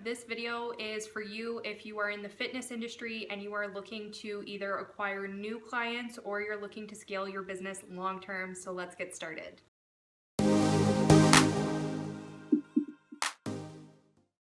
This video is for you if you are in the fitness industry and you are looking to either acquire new clients or you're looking to scale your business long term. So let's get started.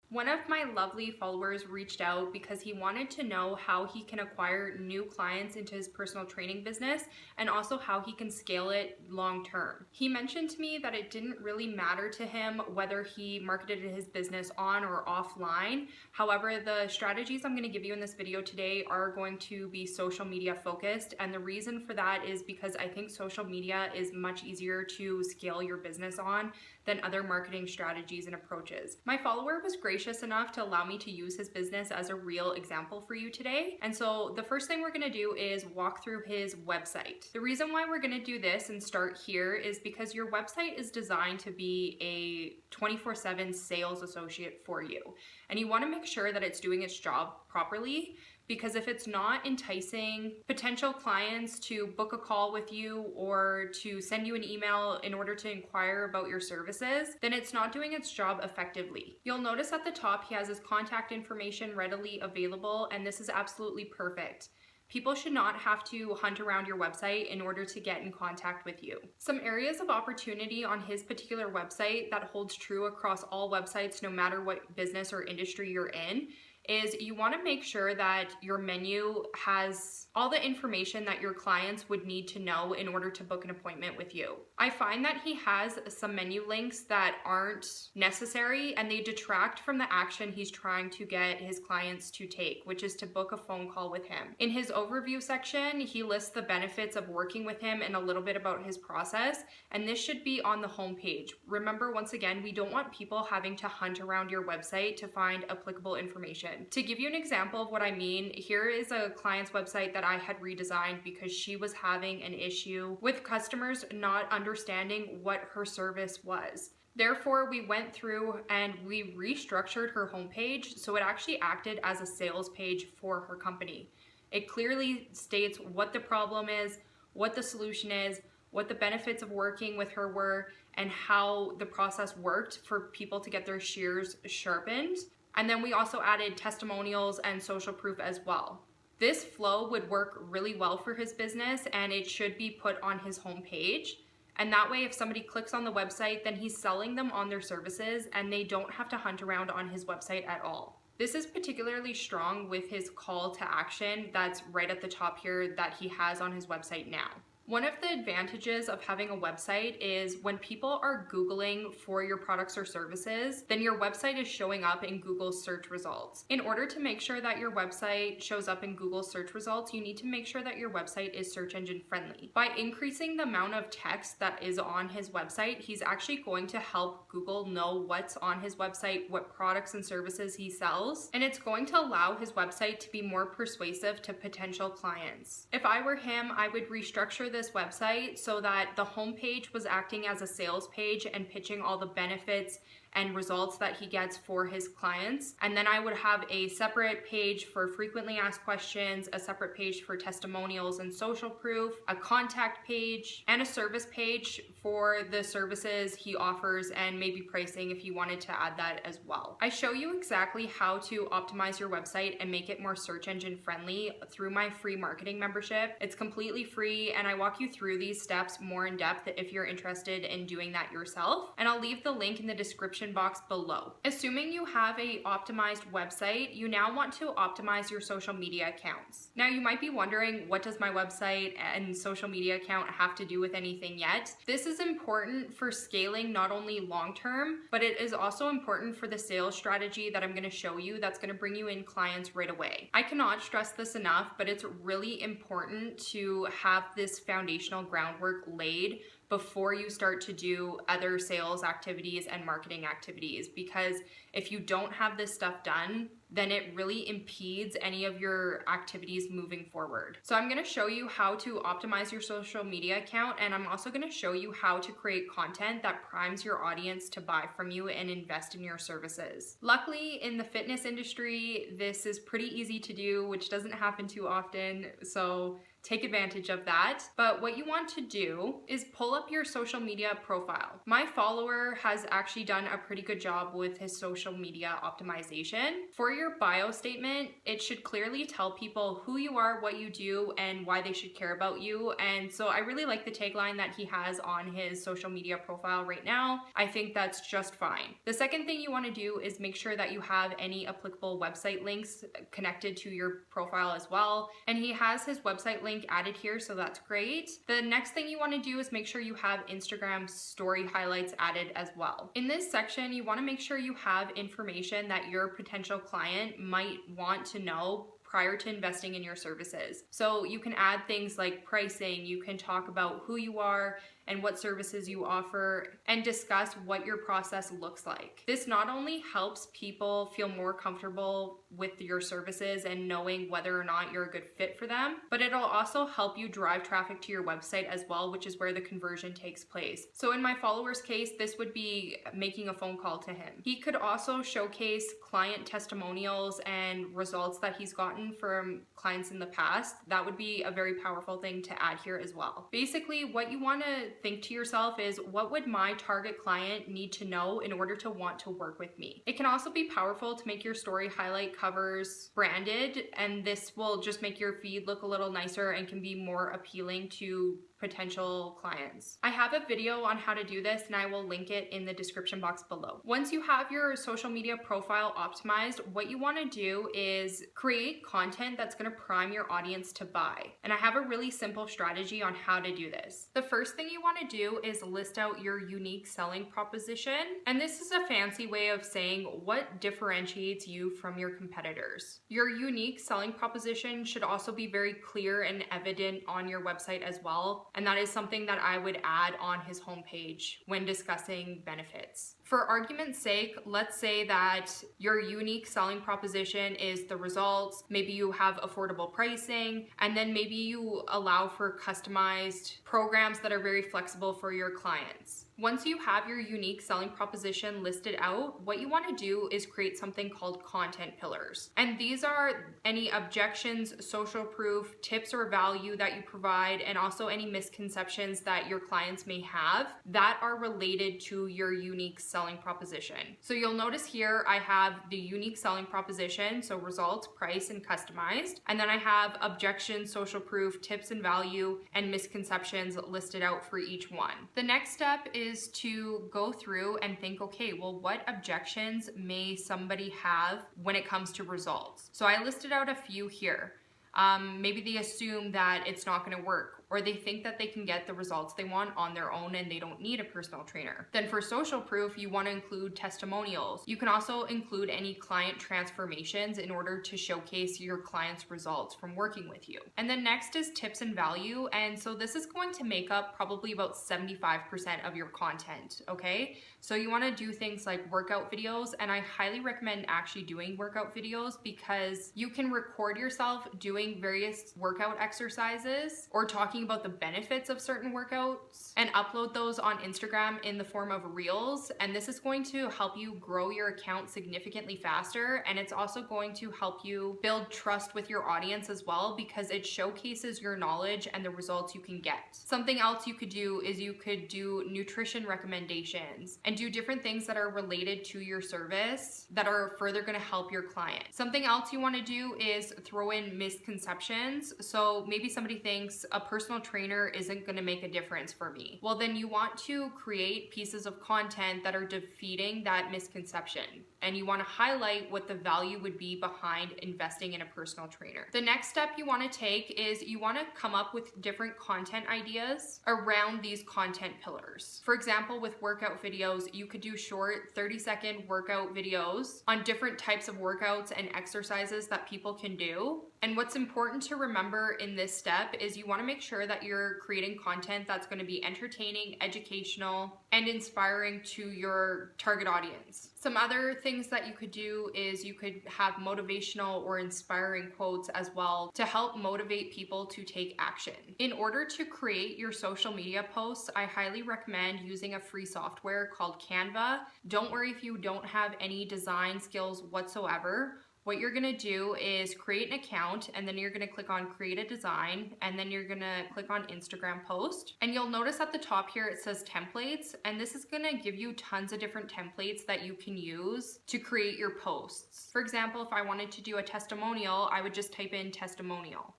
One of my lovely followers reached out because he wanted to know how he can acquire new clients into his personal training business and also how he can scale it long term. He mentioned to me that it didn't really matter to him whether he marketed his business on or offline. However, the strategies I'm going to give you in this video today are going to be social media focused, and the reason for that is because I think social media is much easier to scale your business on than other marketing strategies and approaches. My follower was gracious enough to allow me to use his business as a real example for you today. And so the first thing we're gonna do is walk through his website. The reason why we're gonna do this and start here is because your website is designed to be a 24/7 sales associate for you. And you wanna make sure that it's doing its job properly, because if it's not enticing potential clients to book a call with you or to send you an email in order to inquire about your services, then it's not doing its job effectively. You'll notice at the top he has his contact information readily available, and this is absolutely perfect. People should not have to hunt around your website in order to get in contact with you. Some areas of opportunity on his particular website that holds true across all websites, no matter what business or industry you're in, is you want to make sure that your menu has all the information that your clients would need to know in order to book an appointment with you. I find that he has some menu links that aren't necessary and they detract from the action he's trying to get his clients to take, which is to book a phone call with him. In his overview section, he lists the benefits of working with him and a little bit about his process, and this should be on the homepage. Remember, once again, we don't want people having to hunt around your website to find applicable information. To give you an example of what I mean, here is a client's website that I had redesigned because she was having an issue with customers not understanding what her service was. Therefore, we went through and we restructured her homepage so it actually acted as a sales page for her company. It clearly states what the problem is, what the solution is, what the benefits of working with her were, and how the process worked for people to get their shears sharpened. And then we also added testimonials and social proof as well. This flow would work really well for his business, and it should be put on his homepage. And that way, if somebody clicks on the website, then he's selling them on their services and they don't have to hunt around on his website at all. This is particularly strong with his call to action that's right at the top here that he has on his website now. One of the advantages of having a website is when people are Googling for your products or services, then your website is showing up in Google's search results. In order to make sure that your website shows up in Google search results, you need to make sure that your website is search engine friendly. By increasing the amount of text that is on his website, he's actually going to help Google know what's on his website, what products and services he sells, and it's going to allow his website to be more persuasive to potential clients. If I were him, I would restructure this website so that the homepage was acting as a sales page and pitching all the benefits and results that he gets for his clients. And then I would have a separate page for frequently asked questions, a separate page for testimonials and social proof, a contact page, and a service page for the services he offers and maybe pricing if you wanted to add that as well. I show you exactly how to optimize your website and make it more search engine friendly through my free marketing membership. It's completely free, and I walk you through these steps more in depth if you're interested in doing that yourself. And I'll leave the link in the description box below. Assuming you have a optimized website, you now want to optimize your social media accounts. Now you might be wondering, what does my website and social media account have to do with anything yet? This is important for scaling not only long term, but it is also important for the sales strategy that I'm going to show you that's going to bring you in clients right away. I cannot stress this enough, but it's really important to have this foundational groundwork laid before you start to do other sales activities and marketing activities, because if you don't have this stuff done, then it really impedes any of your activities moving forward. So I'm gonna show you how to optimize your social media account, and I'm also gonna show you how to create content that primes your audience to buy from you and invest in your services. Luckily, in the fitness industry, this is pretty easy to do, which doesn't happen too often, so take advantage of that. But what you want to do is pull up your social media profile. My follower has actually done a pretty good job with his social media optimization. For your bio statement, it should clearly tell people who you are, what you do, and why they should care about you. And so I really like the tagline that he has on his social media profile right now. I think that's just fine. The second thing you want to do is make sure that you have any applicable website links connected to your profile as well. And he has his website link added here, so that's great. The next thing you want to do is make sure you have Instagram story highlights added as well. In this section, you want to make sure you have information that your potential client might want to know prior to investing in your services. So you can add things like pricing, you can talk about who you are and what services you offer, and discuss what your process looks like. This not only helps people feel more comfortable with your services and knowing whether or not you're a good fit for them, but it'll also help you drive traffic to your website as well, which is where the conversion takes place. So in my follower's case, this would be making a phone call to him. He could also showcase client testimonials and results that he's gotten from clients in the past. That would be a very powerful thing to add here as well. Basically, what you want to think to yourself is, what would my target client need to know in order to want to work with me? It can also be powerful to make your story highlight covers branded, and this will just make your feed look a little nicer and can be more appealing to potential clients. I have a video on how to do this, and I will link it in the description box below. Once you have your social media profile optimized, what you want to do is create content that's going to prime your audience to buy. And I have a really simple strategy on how to do this. The first thing you want to do is list out your unique selling proposition. And this is a fancy way of saying what differentiates you from your competitors. Your unique selling proposition should also be very clear and evident on your website as well. And that is something that I would add on his homepage when discussing benefits. For argument's sake, let's say that your unique selling proposition is the results, maybe you have affordable pricing, and then maybe you allow for customized programs that are very flexible for your clients. Once you have your unique selling proposition listed out, what you want to do is create something called content pillars. And these are any objections, social proof, tips or value that you provide, and also any misconceptions that your clients may have that are related to your unique selling proposition. So you'll notice here I have the unique selling proposition, so results, price, and customized. And then I have objections, social proof, tips and value, and misconceptions listed out for each one. The next step is to go through and think, okay, well, what objections may somebody have when it comes to results? So I listed out a few here. Maybe they assume that it's not going to work, or they think that they can get the results they want on their own and they don't need a personal trainer. Then for social proof, you want to include testimonials. You can also include any client transformations in order to showcase your client's results from working with you. And then next is tips and value. And so this is going to make up probably about 75% of your content, okay? So you want to do things like workout videos, and I highly recommend actually doing workout videos because you can record yourself doing various workout exercises or talking about the benefits of certain workouts and upload those on Instagram in the form of reels. And this is going to help you grow your account significantly faster. And it's also going to help you build trust with your audience as well, because it showcases your knowledge and the results you can get. Something else you could do is you could do nutrition recommendations and do different things that are related to your service that are further going to help your client. Something else you want to do is throw in misconceptions. So maybe somebody thinks a personal trainer isn't going to make a difference for me. Well, then you want to create pieces of content that are defeating that misconception. And you want to highlight what the value would be behind investing in a personal trainer. The next step you want to take is you want to come up with different content ideas around these content pillars. For example, with workout videos, you could do short 30-second workout videos on different types of workouts and exercises that people can do. And what's important to remember in this step is you want to make sure sure that you're creating content that's going to be entertaining, educational, and inspiring to your target audience. Some other things that you could do is you could have motivational or inspiring quotes as well to help motivate people to take action. In order to create your social media posts, I highly recommend using a free software called Canva. Don't worry if you don't have any design skills whatsoever. What you're gonna do is create an account, and then you're gonna click on create a design, and then you're gonna click on Instagram post. And you'll notice at the top here it says templates, and this is gonna give you tons of different templates that you can use to create your posts. For example, if I wanted to do a testimonial, I would just type in testimonial.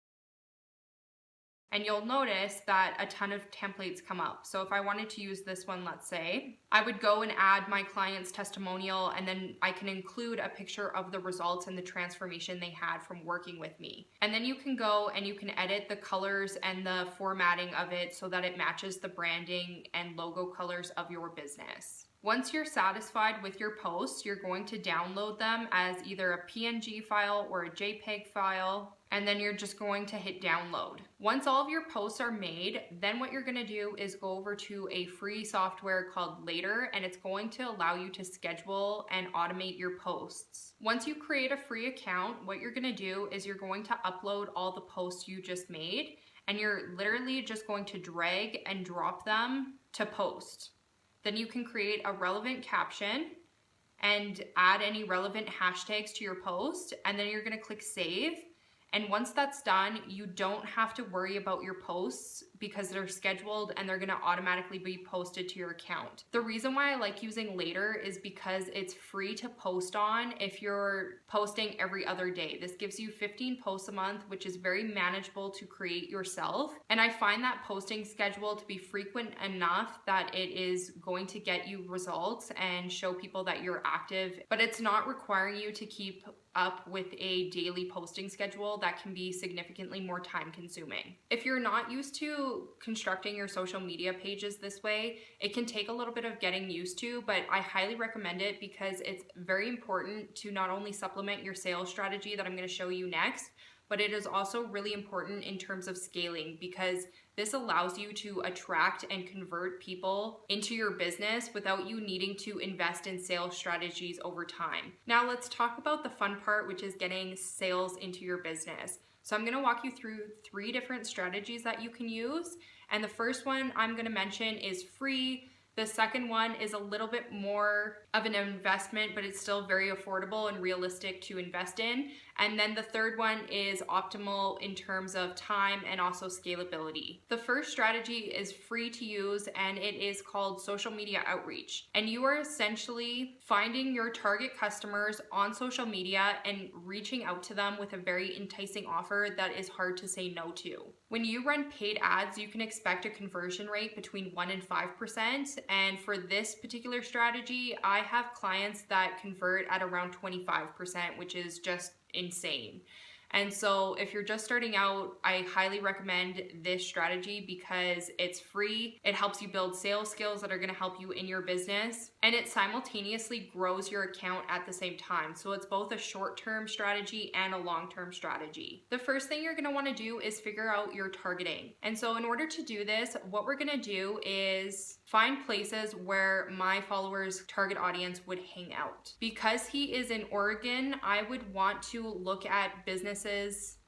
And you'll notice that a ton of templates come up. So if I wanted to use this one, let's say, I would go and add my client's testimonial, and then I can include a picture of the results and the transformation they had from working with me. And then you can go and you can edit the colors and the formatting of it so that it matches the branding and logo colors of your business. Once you're satisfied with your posts, you're going to download them as either a PNG file or a JPEG file, and then you're just going to hit download. Once all of your posts are made, then what you're gonna do is go over to a free software called Later, and it's going to allow you to schedule and automate your posts. Once you create a free account, what you're gonna do is you're going to upload all the posts you just made, and you're literally just going to drag and drop them to post. Then you can create a relevant caption and add any relevant hashtags to your post, and then you're gonna click save. And once that's done, you don't have to worry about your posts because they're scheduled and they're gonna automatically be posted to your account. The reason why I like using Later is because it's free to post on if you're posting every other day. This gives you 15 posts a month, which is very manageable to create yourself. And I find that posting schedule to be frequent enough that it is going to get you results and show people that you're active, but it's not requiring you to keep up with a daily posting schedule that can be significantly more time consuming. If you're not used to constructing your social media pages this way, it can take a little bit of getting used to, but I highly recommend it because it's very important to not only supplement your sales strategy that I'm going to show you next, but it is also really important in terms of scaling because this allows you to attract and convert people into your business without you needing to invest in sales strategies over time. Now let's talk about the fun part, which is getting sales into your business. So I'm going to walk you through 3 different strategies that you can use. And the first one I'm going to mention is free. The second one is a little bit more of an investment, but it's still very affordable and realistic to invest in. And then the third one is optimal in terms of time and also scalability. The first strategy is free to use and it is called social media outreach. And you are essentially finding your target customers on social media and reaching out to them with a very enticing offer that is hard to say no to. When you run paid ads, you can expect a conversion rate between 1 and 5%. And for this particular strategy, I have clients that convert at around 25%, which is just insane. And so if you're just starting out, I highly recommend this strategy because it's free. It helps you build sales skills that are going to help you in your business, and it simultaneously grows your account at the same time. So it's both a short-term strategy and a long-term strategy. The first thing you're going to want to do is figure out your targeting. And so in order to do this, what we're going to do is find places where my followers' target audience would hang out. Because he is in Oregon, I would want to look at businesses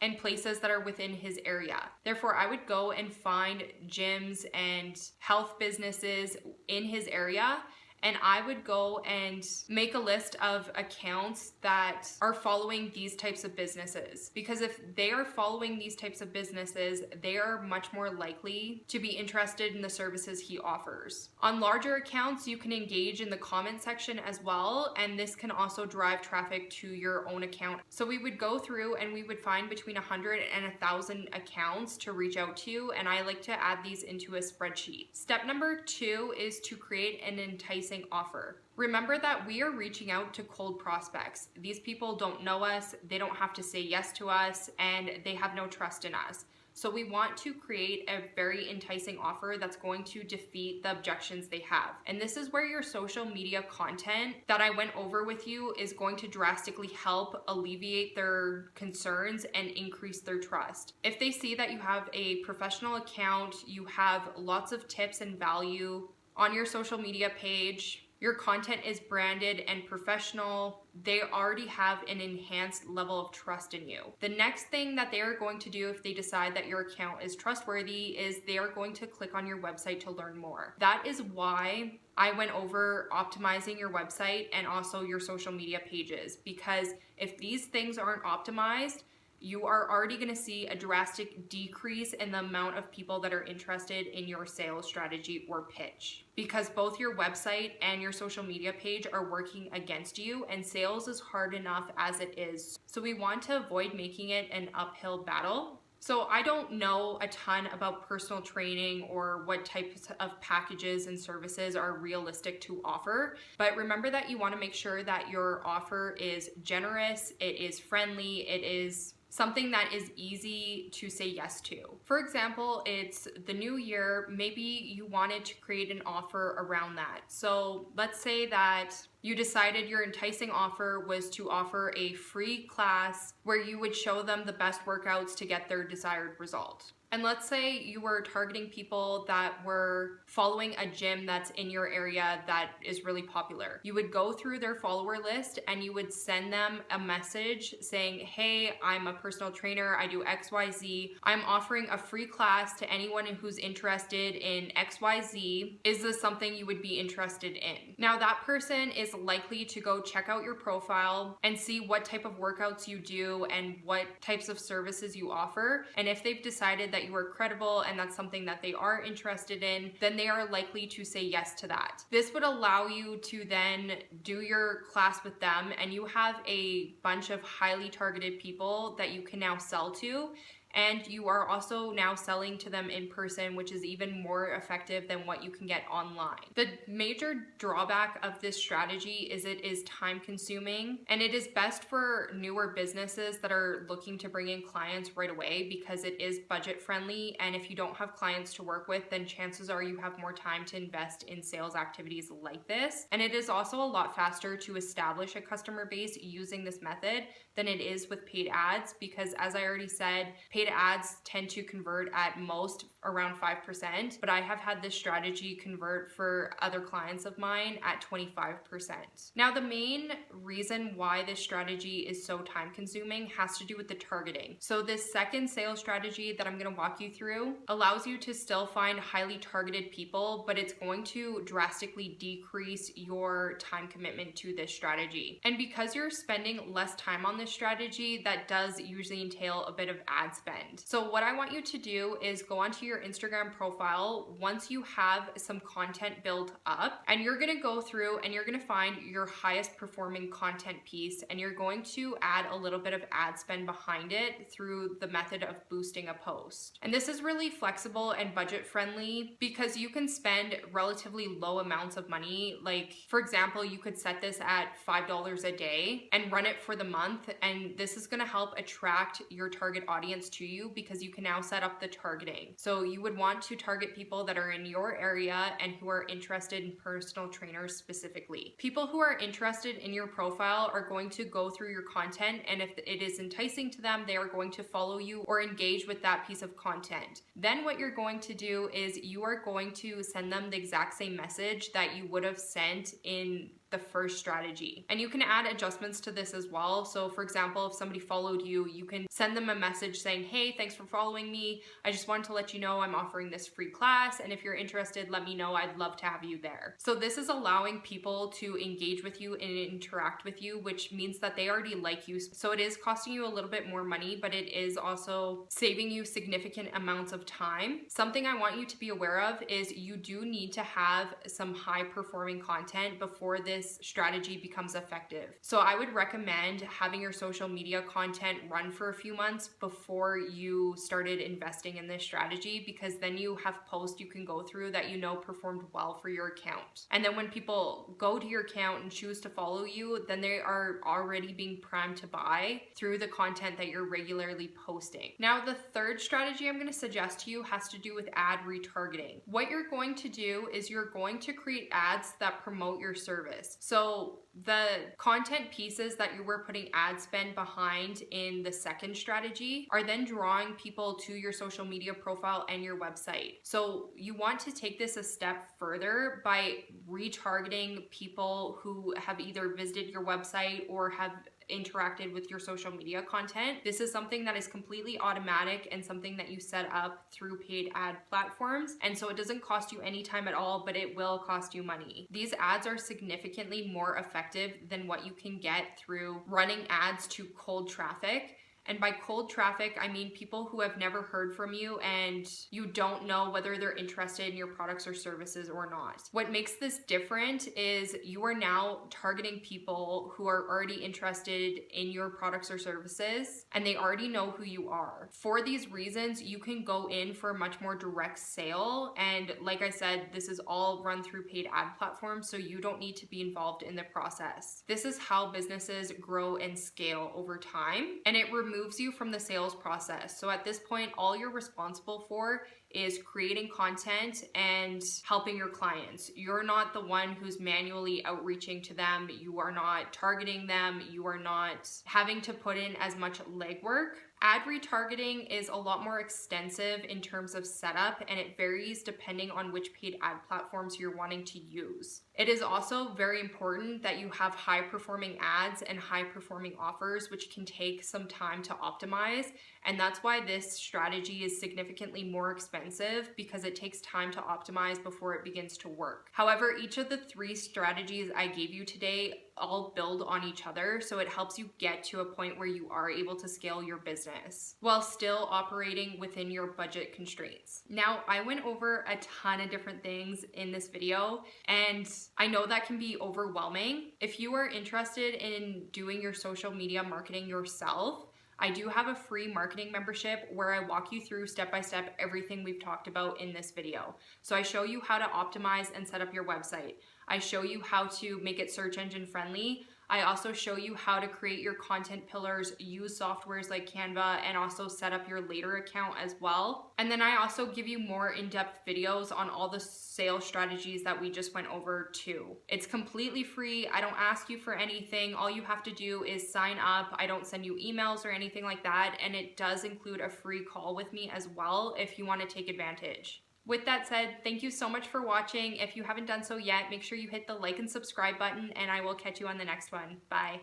and places that are within his area. Therefore, I would go and find gyms and health businesses in his area, and I would go and make a list of accounts that are following these types of businesses. Because if they are following these types of businesses, they are much more likely to be interested in the services he offers. On larger accounts, you can engage in the comment section as well, and this can also drive traffic to your own account. So we would go through and we would find between 100 and 1,000 accounts to reach out to, and I like to add these into a spreadsheet. Step number 2 is to create an enticing offer. Remember that we are reaching out to cold prospects. These people don't know us, they don't have to say yes to us, and they have no trust in us. So we want to create a very enticing offer that's going to defeat the objections they have. And this is where your social media content that I went over with you is going to drastically help alleviate their concerns and increase their trust. If they see that you have a professional account, you have lots of tips and value on your social media page, your content is branded and professional, they already have an enhanced level of trust in you. The next thing that they are going to do if they decide that your account is trustworthy is they are going to click on your website to learn more. That is why I went over optimizing your website and also your social media pages, because if these things aren't optimized, you are already going to see a drastic decrease in the amount of people that are interested in your sales strategy or pitch, because both your website and your social media page are working against you, and sales is hard enough as it is. So we want to avoid making it an uphill battle. So I don't know a ton about personal training or what types of packages and services are realistic to offer, but remember that you want to make sure that your offer is generous, it is friendly, it is something that is easy to say yes to. For example, it's the new year, maybe you wanted to create an offer around that. So let's say that you decided your enticing offer was to offer a free class where you would show them the best workouts to get their desired result. And let's say you were targeting people that were following a gym that's in your area that is really popular. You would go through their follower list and you would send them a message saying, hey, I'm a personal trainer, I do XYZ. I'm offering a free class to anyone who's interested in XYZ. Is this something you would be interested in? Now that person is likely to go check out your profile and see what type of workouts you do and what types of services you offer. And if they've decided that you are credible and that's something that they are interested in, then they are likely to say yes to that. This would allow you to then do your class with them, and you have a bunch of highly targeted people that you can now sell to. And you are also now selling to them in person, which is even more effective than what you can get online. The major drawback of this strategy is it is time consuming, and it is best for newer businesses that are looking to bring in clients right away because it is budget friendly. And if you don't have clients to work with, then chances are you have more time to invest in sales activities like this. And it is also a lot faster to establish a customer base using this method than it is with paid ads, because as I already said, paid ads tend to convert at most around 5%, but I have had this strategy convert for other clients of mine at 25%. Now, the main reason why this strategy is so time consuming has to do with the targeting. So this second sales strategy that I'm going to walk you through allows you to still find highly targeted people, but it's going to drastically decrease your time commitment to this strategy. And because you're spending less time on this strategy, that does usually entail a bit of ad spend. So what I want you to do is go onto your Instagram profile once you have some content built up, and you're going to go through and you're going to find your highest performing content piece, and you're going to add a little bit of ad spend behind it through the method of boosting a post. And this is really flexible and budget friendly because you can spend relatively low amounts of money. Like, for example, you could set this at $5 a day and run it for the month, and this is going to help attract your target audience to you because you can now set up the targeting. So you would want to target people that are in your area and who are interested in personal trainers specifically. People who are interested in your profile are going to go through your content, and if it is enticing to them, they are going to follow you or engage with that piece of content. Then what you're going to do is you are going to send them the exact same message that you would have sent in the first strategy. And you can add adjustments to this as well. So for example, if somebody followed you, you can send them a message saying, hey, thanks for following me. I just wanted to let you know I'm offering this free class, and if you're interested, let me know. I'd love to have you there. So this is allowing people to engage with you and interact with you, which means that they already like you. So it is costing you a little bit more money, but it is also saving you significant amounts of time. Something I want you to be aware of is you do need to have some high performing content before this this strategy becomes effective. So I would recommend having your social media content run for a few months before you started investing in this strategy, because then you have posts you can go through that you know performed well for your account. And then when people go to your account and choose to follow you, then they are already being primed to buy through the content that you're regularly posting. Now, the third strategy I'm going to suggest to you has to do with ad retargeting. What you're going to do is you're going to create ads that promote your service. So the content pieces that you were putting ad spend behind in the second strategy are then drawing people to your social media profile and your website. So you want to take this a step further by retargeting people who have either visited your website or have interacted with your social media content. This is something that is completely automatic and something that you set up through paid ad platforms. And so it doesn't cost you any time at all, but it will cost you money. These ads are significantly more effective than what you can get through running ads to cold traffic. And by cold traffic, I mean people who have never heard from you and you don't know whether they're interested in your products or services or not. What makes this different is you are now targeting people who are already interested in your products or services and they already know who you are. For these reasons, you can go in for a much more direct sale. And like I said, this is all run through paid ad platforms, so you don't need to be involved in the process. This is how businesses grow and scale over time, and it removes you from the sales process. So at this point, all you're responsible for is creating content and helping your clients. You're not the one who's manually outreaching to them. You are not targeting them. You are not having to put in as much legwork. Ad retargeting is a lot more extensive in terms of setup, and it varies depending on which paid ad platforms you're wanting to use. It is also very important that you have high performing ads and high performing offers, which can take some time to optimize. And that's why this strategy is significantly more expensive, because it takes time to optimize before it begins to work. However, each of the three strategies I gave you today all build on each other, so it helps you get to a point where you are able to scale your business while still operating within your budget constraints. Now, I went over a ton of different things in this video, and I know that can be overwhelming. If you are interested in doing your social media marketing yourself, I do have a free marketing membership where I walk you through step-by-step everything we've talked about in this video. So I show you how to optimize and set up your website. I show you how to make it search engine friendly. I also show you how to create your content pillars, use softwares like Canva, and also set up your Later account as well. And then I also give you more in-depth videos on all the sales strategies that we just went over too. It's completely free. I don't ask you for anything. All you have to do is sign up. I don't send you emails or anything like that. And it does include a free call with me as well if you want to take advantage. With that said, thank you so much for watching. If you haven't done so yet, make sure you hit the like and subscribe button, and I will catch you on the next one. Bye.